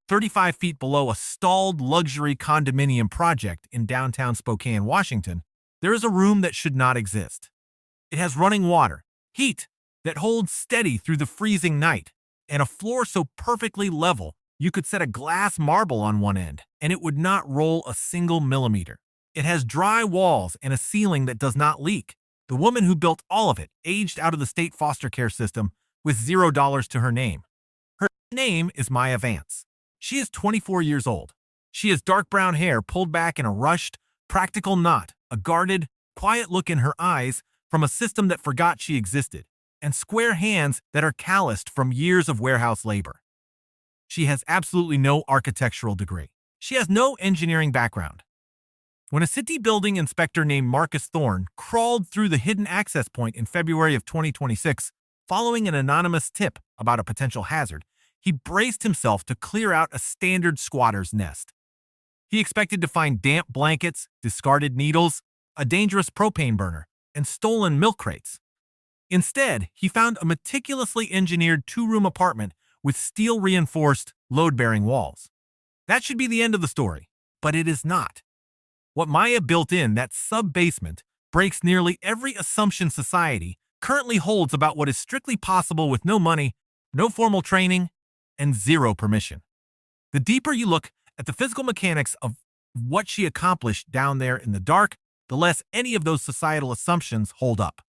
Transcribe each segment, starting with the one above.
35 feet below a stalled luxury condominium project in downtown Spokane, Washington, there is a room that should not exist. It has running water, heat that holds steady through the freezing night, and a floor so perfectly level you could set a glass marble on one end and it would not roll a single millimeter. It has dry walls and a ceiling that does not leak. The woman who built all of it aged out of the state foster care system with $0 to her name. Her name is Maya Vance. She is 24 years old. She has dark brown hair pulled back in a rushed, practical knot, a guarded, quiet look in her eyes from a system that forgot she existed, and square hands that are calloused from years of warehouse labor. She has absolutely no architectural degree. She has no engineering background. When a city building inspector named Marcus Thorne crawled through the hidden access point in February of 2026, following an anonymous tip about a potential hazard, he braced himself to clear out a standard squatter's nest. He expected to find damp blankets, discarded needles, a dangerous propane burner, and stolen milk crates. Instead, he found a meticulously engineered two-room apartment with steel-reinforced, load-bearing walls. That should be the end of the story, but it is not. What Maya built in that sub-basement breaks nearly every assumption society currently holds about what is strictly possible with no money, no formal training, and zero permission. The deeper you look at the physical mechanics of what she accomplished down there in the dark, the less any of those societal assumptions hold up.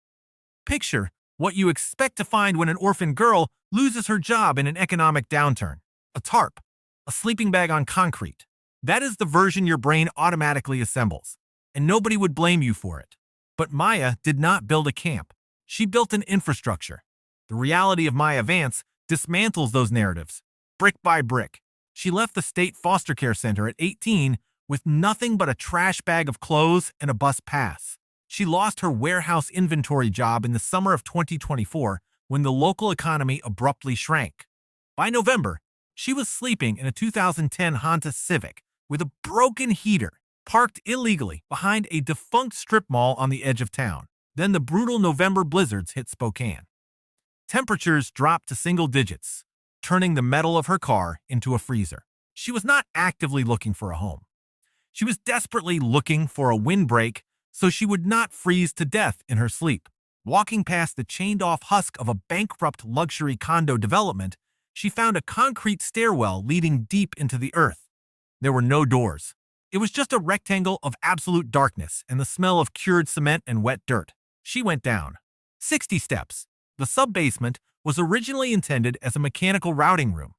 Picture what you expect to find when an orphan girl loses her job in an economic downturn. A tarp, a sleeping bag on concrete. That is the version your brain automatically assembles, and nobody would blame you for it. But Maya did not build a camp. She built an infrastructure. The reality of Maya Vance dismantles those narratives, brick by brick. She left the state foster care center at 18 with nothing but a trash bag of clothes and a bus pass. She lost her warehouse inventory job in the summer of 2024 when the local economy abruptly shrank. By November, she was sleeping in a 2010 Honda Civic with a broken heater parked illegally behind a defunct strip mall on the edge of town. Then the brutal November blizzards hit Spokane. Temperatures dropped to single digits, turning the metal of her car into a freezer. She was not actively looking for a home. She was desperately looking for a windbreak so she would not freeze to death in her sleep. Walking past the chained-off husk of a bankrupt luxury condo development, she found a concrete stairwell leading deep into the earth. There were no doors. It was just a rectangle of absolute darkness and the smell of cured cement and wet dirt. She went down 60 steps. The sub-basement was originally intended as a mechanical routing room.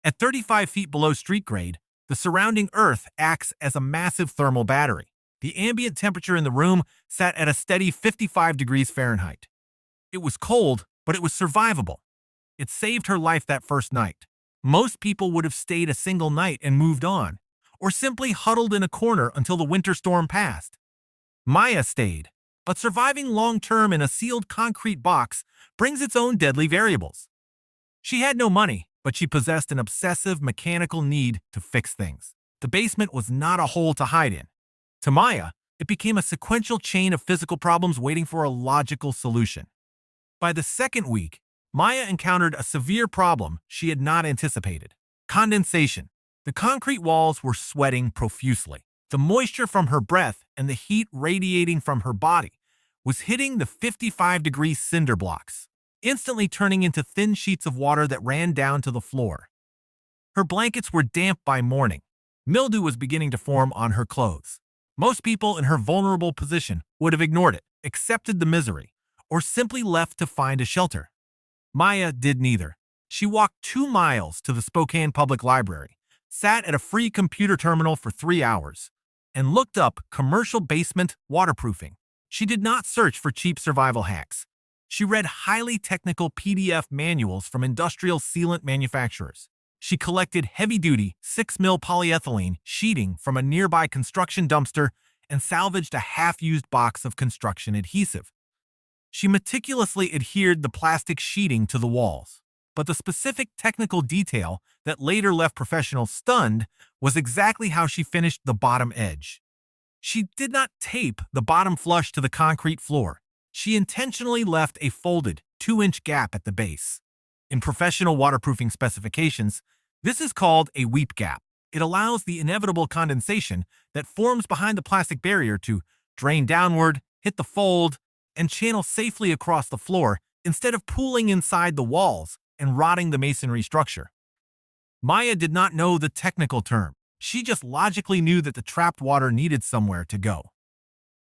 At 35 feet below street grade, the surrounding earth acts as a massive thermal battery. The ambient temperature in the room sat at a steady 55 degrees Fahrenheit. It was cold, but it was survivable. It saved her life that first night. Most people would have stayed a single night and moved on, or simply huddled in a corner until the winter storm passed. Maya stayed, but surviving long-term in a sealed concrete box brings its own deadly variables. She had no money, but she possessed an obsessive mechanical need to fix things. The basement was not a hole to hide in. To Maya, it became a sequential chain of physical problems waiting for a logical solution. By the second week, Maya encountered a severe problem she had not anticipated: condensation. The concrete walls were sweating profusely. The moisture from her breath and the heat radiating from her body was hitting the 55-degree cinder blocks, instantly turning into thin sheets of water that ran down to the floor. Her blankets were damp by morning. Mildew was beginning to form on her clothes. Most people in her vulnerable position would have ignored it, accepted the misery, or simply left to find a shelter. Maya did neither. She walked 2 miles to the Spokane Public Library, sat at a free computer terminal for 3 hours, and looked up commercial basement waterproofing. She did not search for cheap survival hacks. She read highly technical PDF manuals from industrial sealant manufacturers. She collected heavy-duty 6mm polyethylene sheeting from a nearby construction dumpster and salvaged a half-used box of construction adhesive. She meticulously adhered the plastic sheeting to the walls, but the specific technical detail that later left professionals stunned was exactly how she finished the bottom edge. She did not tape the bottom flush to the concrete floor. She intentionally left a folded 2-inch gap at the base. In professional waterproofing specifications, This is called a weep gap. It allows the inevitable condensation that forms behind the plastic barrier to drain downward, hit the fold, and channel safely across the floor instead of pooling inside the walls and rotting the masonry structure. Maya did not know the technical term. She just logically knew that the trapped water needed somewhere to go.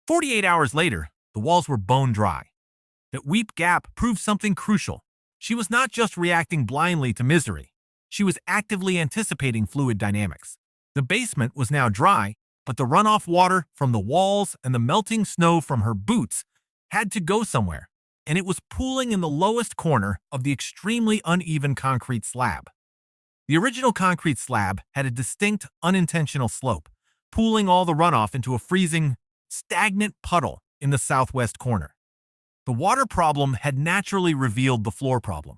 48 hours later, the walls were bone dry. That weep gap proved something crucial. She was not just reacting blindly to misery. She was actively anticipating fluid dynamics. The basement was now dry, but the runoff water from the walls and the melting snow from her boots had to go somewhere, and it was pooling in the lowest corner of the extremely uneven concrete slab. The original concrete slab had a distinct, unintentional slope, pooling all the runoff into a freezing, stagnant puddle in the southwest corner. The water problem had naturally revealed the floor problem.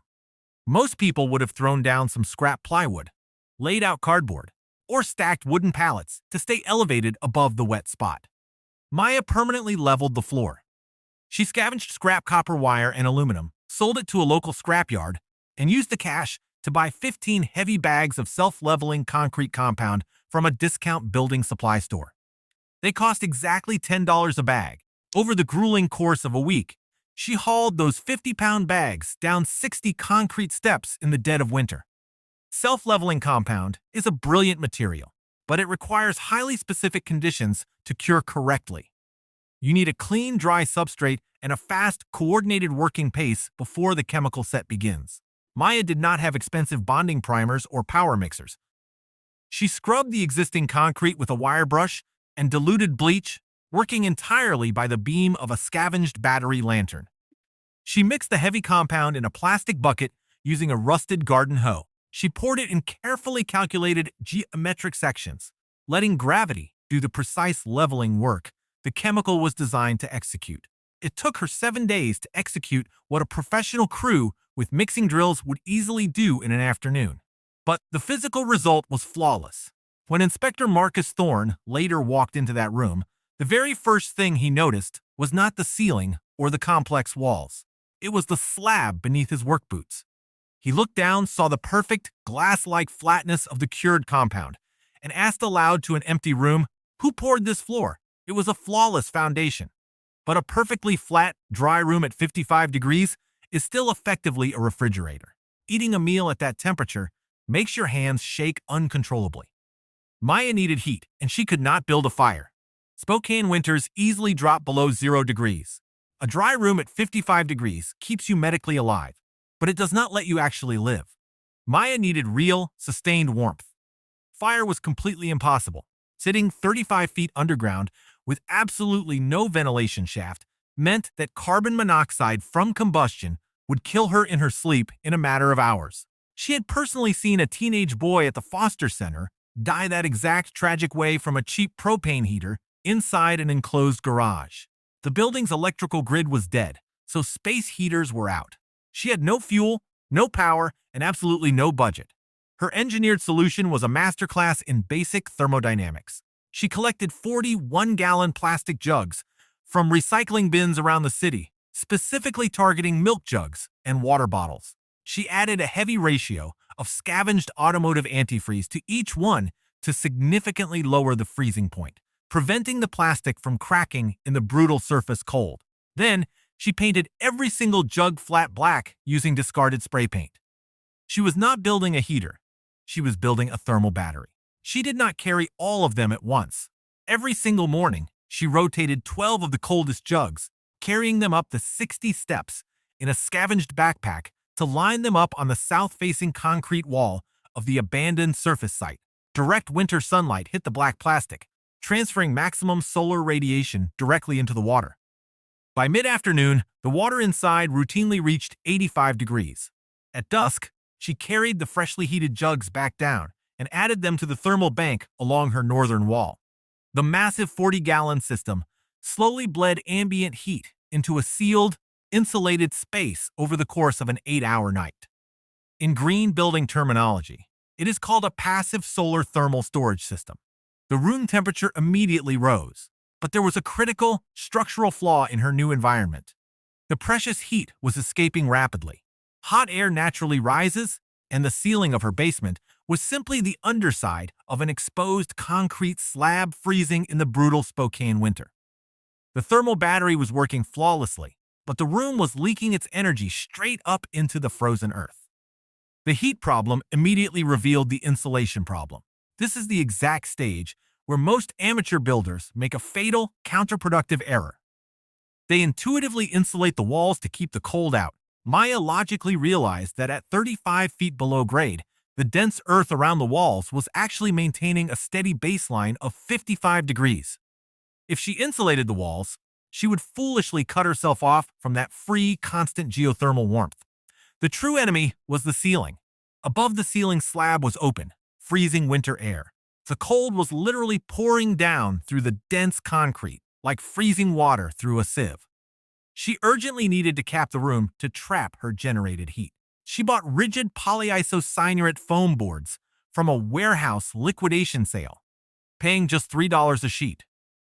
Most people would have thrown down some scrap plywood, laid out cardboard, or stacked wooden pallets to stay elevated above the wet spot. Maya permanently leveled the floor. She scavenged scrap copper wire and aluminum, sold it to a local scrapyard, and used the cash to buy 15 heavy bags of self-leveling concrete compound from a discount building supply store. They cost exactly $10 a bag. Over the grueling course of a week, she hauled those 50-pound bags down 60 concrete steps in the dead of winter. Self-leveling compound is a brilliant material, but it requires highly specific conditions to cure correctly. You need a clean, dry substrate and a fast, coordinated working pace before the chemical set begins. Maya did not have expensive bonding primers or power mixers. She scrubbed the existing concrete with a wire brush and diluted bleach, working entirely by the beam of a scavenged battery lantern. She mixed the heavy compound in a plastic bucket using a rusted garden hoe. She poured it in carefully calculated geometric sections, letting gravity do the precise leveling work the chemical was designed to execute. It took her 7 days to execute what a professional crew with mixing drills would easily do in an afternoon. But the physical result was flawless. When Inspector Marcus Thorne later walked into that room, the very first thing he noticed was not the ceiling or the complex walls. It was the slab beneath his work boots. He looked down, saw the perfect, glass-like flatness of the cured compound, and asked aloud to an empty room, "Who poured this floor?" It was a flawless foundation. But a perfectly flat, dry room at 55 degrees is still effectively a refrigerator. Eating a meal at that temperature makes your hands shake uncontrollably. Maya needed heat, and she could not build a fire. Spokane winters easily drop below 0 degrees. A dry room at 55 degrees keeps you medically alive, but it does not let you actually live. Maya needed real, sustained warmth. Fire was completely impossible. Sitting 35 feet underground with absolutely no ventilation shaft meant that carbon monoxide from combustion would kill her in her sleep in a matter of hours. She had personally seen a teenage boy at the foster center die that exact tragic way from a cheap propane heater inside an enclosed garage. The building's electrical grid was dead, so space heaters were out. She had no fuel, no power, and absolutely no budget. Her engineered solution was a masterclass in basic thermodynamics. She collected 40 one-gallon plastic jugs from recycling bins around the city, specifically targeting milk jugs and water bottles. She added a heavy ratio of scavenged automotive antifreeze to each one to significantly lower the freezing point, preventing the plastic from cracking in the brutal surface cold. Then, she painted every single jug flat black using discarded spray paint. She was not building a heater. She was building a thermal battery. She did not carry all of them at once. Every single morning, she rotated 12 of the coldest jugs, carrying them up the 60 steps in a scavenged backpack to line them up on the south-facing concrete wall of the abandoned surface site. Direct winter sunlight hit the black plastic, transferring maximum solar radiation directly into the water. By mid-afternoon, the water inside routinely reached 85 degrees. At dusk, she carried the freshly heated jugs back down and added them to the thermal bank along her northern wall. The massive 40-gallon system slowly bled ambient heat into a sealed, insulated space over the course of an 8-hour night. In green building terminology, it is called a passive solar thermal storage system. The room temperature immediately rose, but there was a critical, structural flaw in her new environment. The precious heat was escaping rapidly. Hot air naturally rises, and the ceiling of her basement was simply the underside of an exposed concrete slab freezing in the brutal Spokane winter. The thermal battery was working flawlessly, but the room was leaking its energy straight up into the frozen earth. The heat problem immediately revealed the insulation problem. This is the exact stage where most amateur builders make a fatal, counterproductive error. They intuitively insulate the walls to keep the cold out. Maya logically realized that at 35 feet below grade, the dense earth around the walls was actually maintaining a steady baseline of 55 degrees. If she insulated the walls, she would foolishly cut herself off from that free, constant geothermal warmth. The true enemy was the ceiling. Above the ceiling slab was open, freezing winter air. The cold was literally pouring down through the dense concrete, like freezing water through a sieve. She urgently needed to cap the room to trap her generated heat. She bought rigid polyisocyanurate foam boards from a warehouse liquidation sale, paying just $3 a sheet.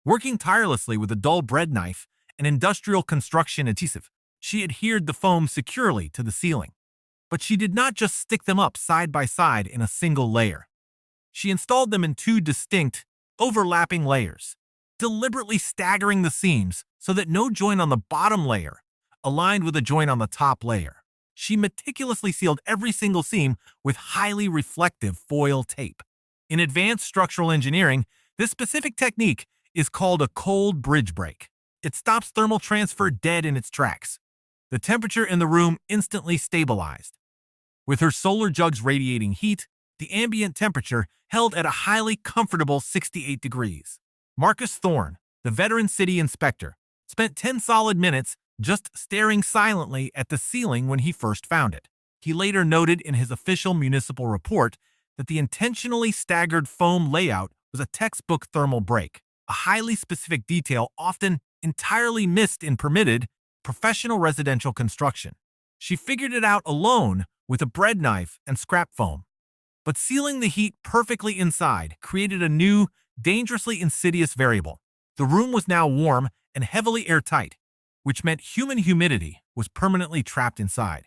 Working tirelessly with a dull bread knife and industrial construction adhesive, she adhered the foam securely to the ceiling. But she did not just stick them up side by side in a single layer. She installed them in two distinct, overlapping layers, deliberately staggering the seams so that no joint on the bottom layer aligned with a joint on the top layer. She meticulously sealed every single seam with highly reflective foil tape. In advanced structural engineering, this specific technique is called a cold bridge break. It stops thermal transfer dead in its tracks. The temperature in the room instantly stabilized. With her solar jugs radiating heat, the ambient temperature held at a highly comfortable 68 degrees. Marcus Thorne, the veteran city inspector, spent 10 solid minutes just staring silently at the ceiling when he first found it. He later noted in his official municipal report that the intentionally staggered foam layout was a textbook thermal break, a highly specific detail often entirely missed in permitted, professional residential construction. She figured it out alone with a bread knife and scrap foam. But sealing the heat perfectly inside created a new, dangerously insidious variable. The room was now warm and heavily airtight, which meant human humidity was permanently trapped inside.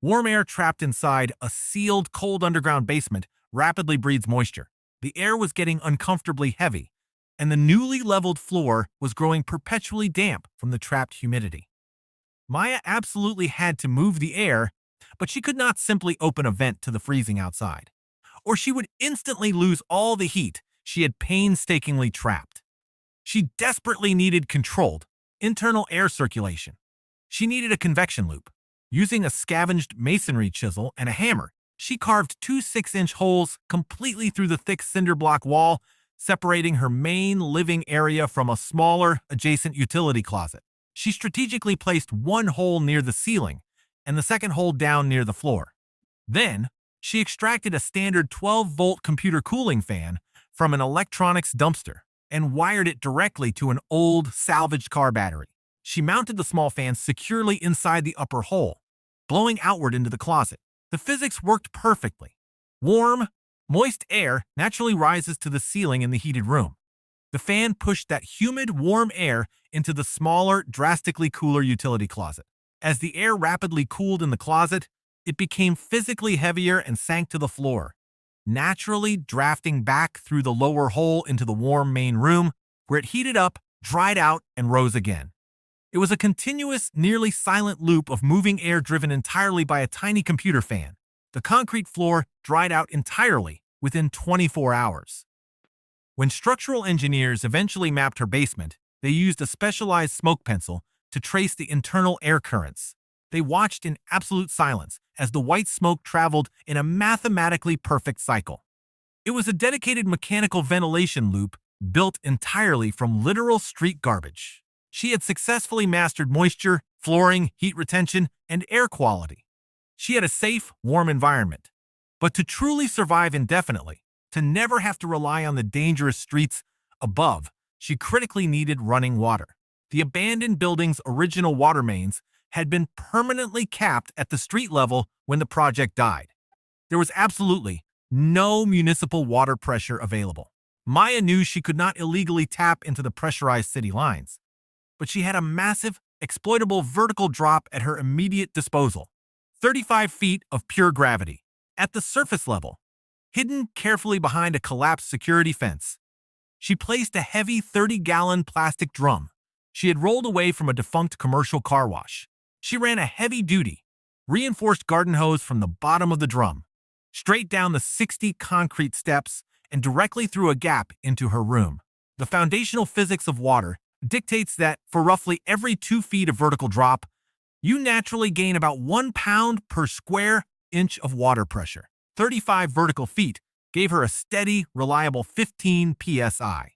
Warm air trapped inside a sealed, cold underground basement rapidly breathes moisture. The air was getting uncomfortably heavy, and the newly leveled floor was growing perpetually damp from the trapped humidity. Maya absolutely had to move the air, but she could not simply open a vent to the freezing outside, or she would instantly lose all the heat she had painstakingly trapped. She desperately needed controlled, internal air circulation. She needed a convection loop. Using a scavenged masonry chisel and a hammer, she carved two 6-inch holes completely through the thick cinder block wall, separating her main living area from a smaller, adjacent utility closet. She strategically placed one hole near the ceiling and the second hole down near the floor. Then, she extracted a standard 12-volt computer cooling fan from an electronics dumpster and wired it directly to an old, salvaged car battery. She mounted the small fan securely inside the upper hole, blowing outward into the closet. The physics worked perfectly. Warm, moist air naturally rises to the ceiling in the heated room. The fan pushed that humid, warm air into the smaller, drastically cooler utility closet. As the air rapidly cooled in the closet, it became physically heavier and sank to the floor, naturally drafting back through the lower hole into the warm main room, where it heated up, dried out, and rose again. It was a continuous, nearly silent loop of moving air driven entirely by a tiny computer fan. The concrete floor dried out entirely within 24 hours. When structural engineers eventually mapped her basement, they used a specialized smoke pencil to trace the internal air currents. They watched in absolute silence as the white smoke traveled in a mathematically perfect cycle. It was a dedicated mechanical ventilation loop built entirely from literal street garbage. She had successfully mastered moisture, flooring, heat retention, and air quality. She had a safe, warm environment. But to truly survive indefinitely, to never have to rely on the dangerous streets above, she critically needed running water. The abandoned building's original water mains had been permanently capped at the street level when the project died. There was absolutely no municipal water pressure available. Maya knew she could not illegally tap into the pressurized city lines, but she had a massive, exploitable vertical drop at her immediate disposal. 35 feet of pure gravity. At the surface level, hidden carefully behind a collapsed security fence. She placed a heavy 30-gallon plastic drum she had rolled away from a defunct commercial car wash. She ran a heavy-duty, reinforced garden hose from the bottom of the drum, straight down the 60 concrete steps and directly through a gap into her room. The foundational physics of water dictates that for roughly every 2 feet of vertical drop, you naturally gain about 1 pound per square inch of water pressure. 35 vertical feet gave her a steady, reliable 15 psi.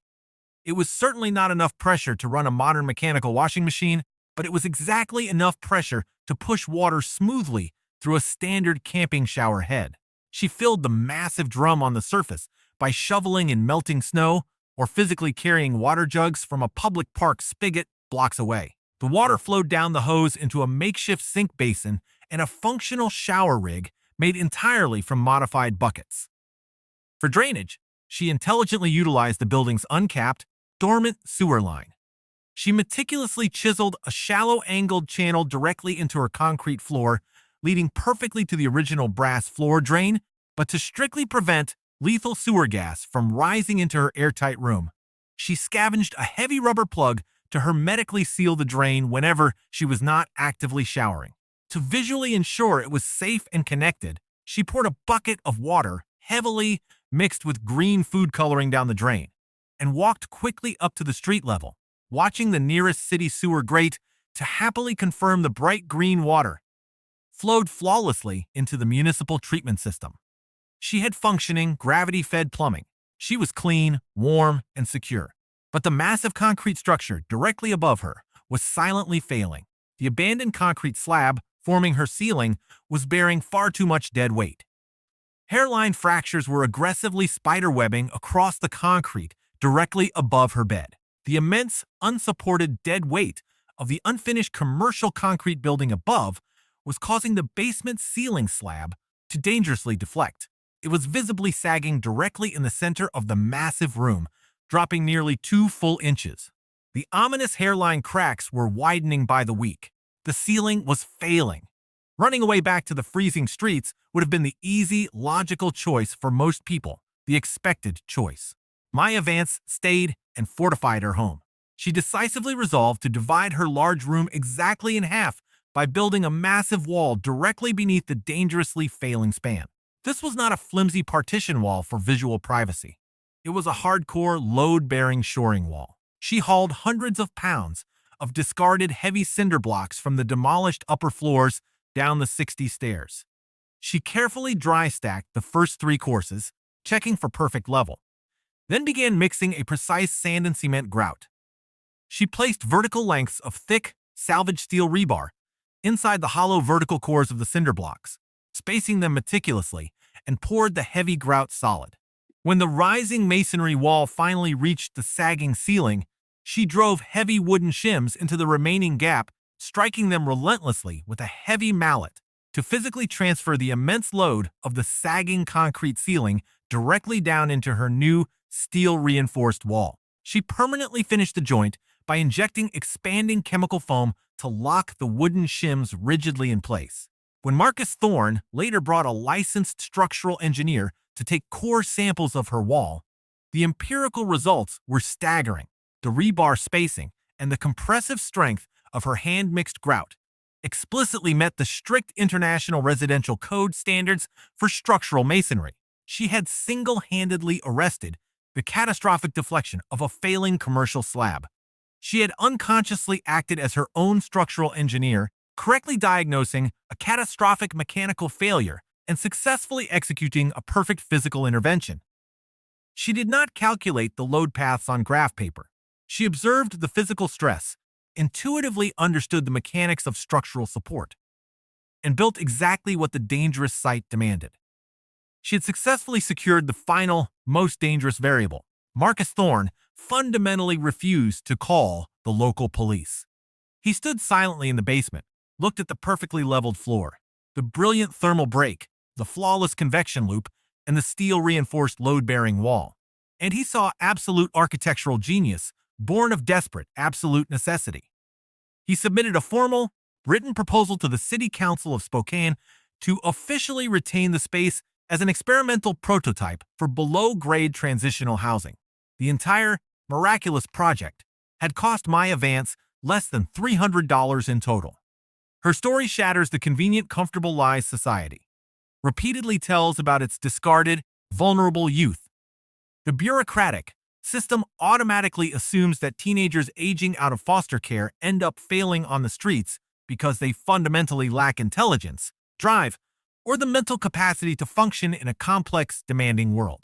It was certainly not enough pressure to run a modern mechanical washing machine, but it was exactly enough pressure to push water smoothly through a standard camping shower head. She filled the massive drum on the surface by shoveling in melting snow or physically carrying water jugs from a public park spigot blocks away. The water flowed down the hose into a makeshift sink basin and a functional shower rig made entirely from modified buckets. For drainage, she intelligently utilized the building's uncapped, dormant sewer line. She meticulously chiseled a shallow angled channel directly into her concrete floor, leading perfectly to the original brass floor drain, but to strictly prevent lethal sewer gas from rising into her airtight room. She scavenged a heavy rubber plug to hermetically seal the drain whenever she was not actively showering. To visually ensure it was safe and connected, she poured a bucket of water, heavily mixed with green food coloring down the drain, and walked quickly up to the street level, watching the nearest city sewer grate to happily confirm the bright green water flowed flawlessly into the municipal treatment system. She had functioning, gravity-fed plumbing. She was clean, warm, and secure. But the massive concrete structure directly above her was silently failing. The abandoned concrete slab forming her ceiling was bearing far too much dead weight. Hairline fractures were aggressively spiderwebbing across the concrete directly above her bed. The immense, unsupported dead weight of the unfinished commercial concrete building above was causing the basement ceiling slab to dangerously deflect. It was visibly sagging directly in the center of the massive room, dropping nearly 2 full inches. The ominous hairline cracks were widening by the week. The ceiling was failing. Running away back to the freezing streets would have been the easy, logical choice for most people, the expected choice. Maya Vance stayed and fortified her home. She decisively resolved to divide her large room exactly in half by building a massive wall directly beneath the dangerously failing span. This was not a flimsy partition wall for visual privacy. It was a hardcore, load-bearing shoring wall. She hauled hundreds of pounds of discarded heavy cinder blocks from the demolished upper floors down the 60 stairs. She carefully dry-stacked the first 3 courses, checking for perfect level, then began mixing a precise sand and cement grout. She placed vertical lengths of thick, salvaged steel rebar inside the hollow vertical cores of the cinder blocks, spacing them meticulously, and poured the heavy grout solid. When the rising masonry wall finally reached the sagging ceiling, she drove heavy wooden shims into the remaining gap, striking them relentlessly with a heavy mallet to physically transfer the immense load of the sagging concrete ceiling directly down into her new steel-reinforced wall. She permanently finished the joint by injecting expanding chemical foam to lock the wooden shims rigidly in place. When Marcus Thorne later brought a licensed structural engineer to take core samples of her wall, the empirical results were staggering. The rebar spacing and the compressive strength of her hand-mixed grout explicitly met the strict international residential code standards for structural masonry. She had single-handedly arrested the catastrophic deflection of a failing commercial slab. She had unconsciously acted as her own structural engineer, correctly diagnosing a catastrophic mechanical failure and successfully executing a perfect physical intervention. She did not calculate the load paths on graph paper. She observed the physical stress, intuitively understood the mechanics of structural support, and built exactly what the dangerous site demanded. She had successfully secured the final, most dangerous variable. Marcus Thorne fundamentally refused to call the local police. He stood silently in the basement, looked at the perfectly leveled floor, the brilliant thermal break, the flawless convection loop, and the steel-reinforced load-bearing wall. And he saw absolute architectural genius born of desperate, absolute necessity. He submitted a formal, written proposal to the City Council of Spokane to officially retain the space as an experimental prototype for below-grade transitional housing. The entire miraculous project had cost Maya Vance less than $300 in total. Her story shatters the convenient, comfortable lies society repeatedly tells about its discarded, vulnerable youth. The bureaucratic system automatically assumes that teenagers aging out of foster care end up failing on the streets because they fundamentally lack intelligence, drive, or the mental capacity to function in a complex, demanding world.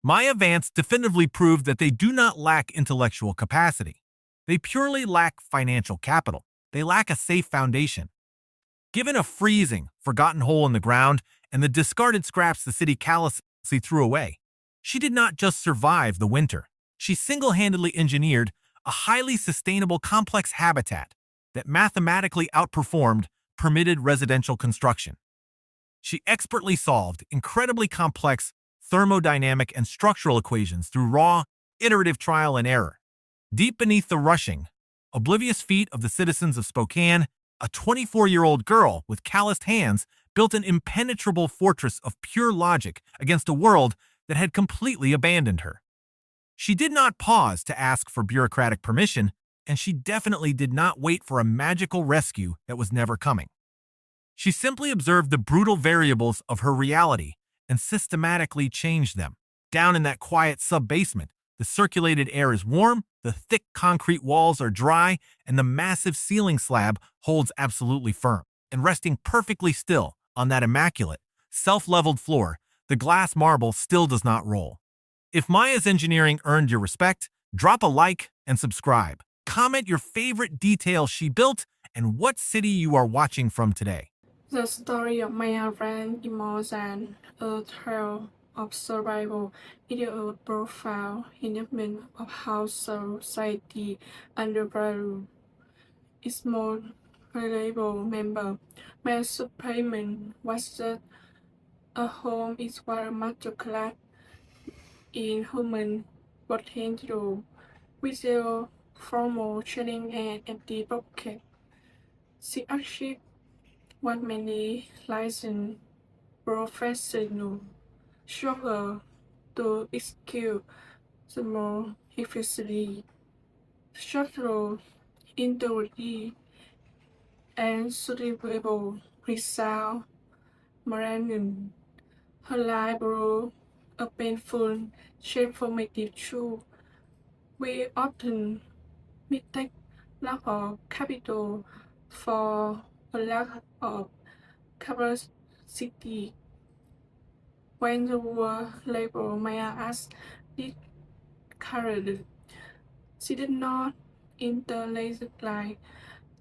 Maya Vance definitively proved that they do not lack intellectual capacity. They purely lack financial capital. They lack a safe foundation. Given a freezing, forgotten hole in the ground and the discarded scraps the city callously threw away, she did not just survive the winter. She single-handedly engineered a highly sustainable, complex habitat that mathematically outperformed permitted residential construction. She expertly solved incredibly complex thermodynamic and structural equations through raw, iterative trial and error. Deep beneath the rushing, oblivious feet of the citizens of Spokane, a 24-year-old girl with calloused hands built an impenetrable fortress of pure logic against a world that had completely abandoned her. She did not pause to ask for bureaucratic permission, and she definitely did not wait for a magical rescue that was never coming. She simply observed the brutal variables of her reality and systematically changed them. Down in that quiet sub-basement, the circulated air is warm, the thick concrete walls are dry, and the massive ceiling slab holds absolutely firm. And resting perfectly still on that immaculate, self-leveled floor, the glass marble still does not roll. If Maya's engineering earned your respect, drop a like and subscribe. Comment your favorite detail she built and what city you are watching from today. The story of Maya Ran immerses a tale of survival. It is a profound indictment of how society undervalues its most valuable member. Maya's supplement was just a home, it was a masterclass in human potential, with zero formal training and empty pocket. She achieved what many licensed professionals struggle to execute the more efficiently. Structural integrity and suitable result Moranin. Her life brought a painful, transformative truth. We often mistake lack of capital for a lack of capacity. When the war labor Maya as discarded, she did not interlace like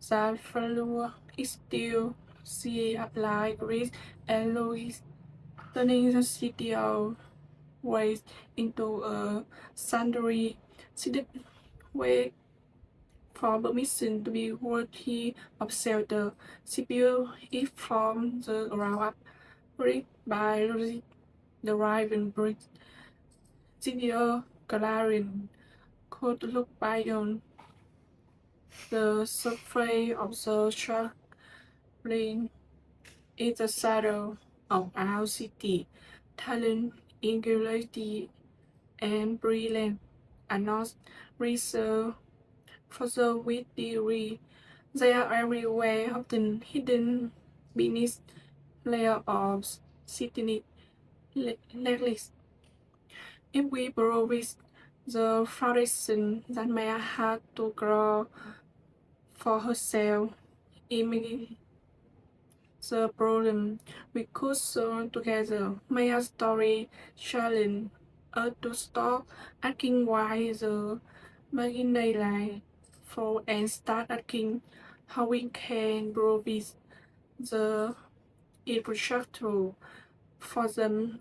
that follower is still she applied risk and Louis, turning the city of waste into a sanctuary. She did wait for permission to be worthy of shelter. She built it from the ground up, brick by brick, the riven brick. Gideon Clarion could look beyond the surface of the struggling in the shadow of our city. Talent, ingenuity, and brilliance are not reserved for the with degree. They are everywhere, often hidden beneath layers of city neglect. If we provide the foundation that Maya had to grow for herself, imagine the problem we could solve together. Maya's story challenged us to stop asking why the beginning lie for and start asking how we can provide the infrastructure for them